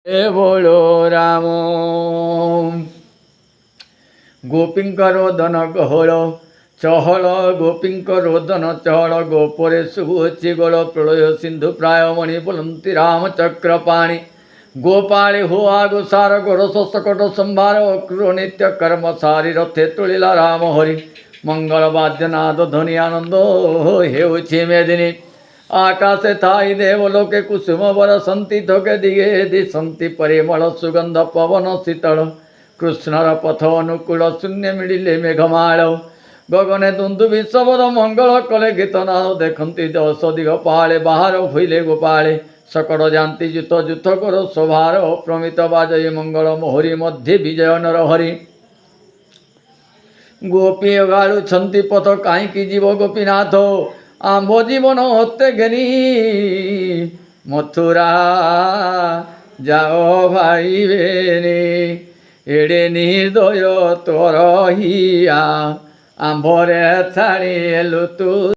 हे बोलो राम गोपींकर रोदन गहल चहल गोपींकर रोदन चहल गोपरे शुभुचि गोल प्रलय सिंधु प्राय मणि बोलती रामचक्रपाणि गोपाळी हुआ गोसार गोरस सकट संभार अक्रूर नित्य कर्म सारी रथे तुलिला राम हरि मंगल वाद्यनाद ध्वनि आनंद हेउछि मेदिनी आकाशे थाई देवलोके कुसुम बरसंती थोके दिगे दिशंती परिमल सुगंध पवन शीतल कृष्णर पथ अनुकूल शून्य मिलिले मेघमाल गगने दुन्दुभि शबद मंगल कले गीतनाद देखती दश दिग पहाड़े बाहर भइले गोपाळे सकट जानती जुत जुत कर शोभार प्रमित बाजय मंगल मोहरी मध्य विजय नरहरि गोपी गाड़ुछंती पथ काईकि जीव गोपीनाथ आंब जीवन हत्ते घेनी मथुरा जाओ भाई बेनी एड़े निर्दय तोर हिया आंबरे छाड़ी एलु तू।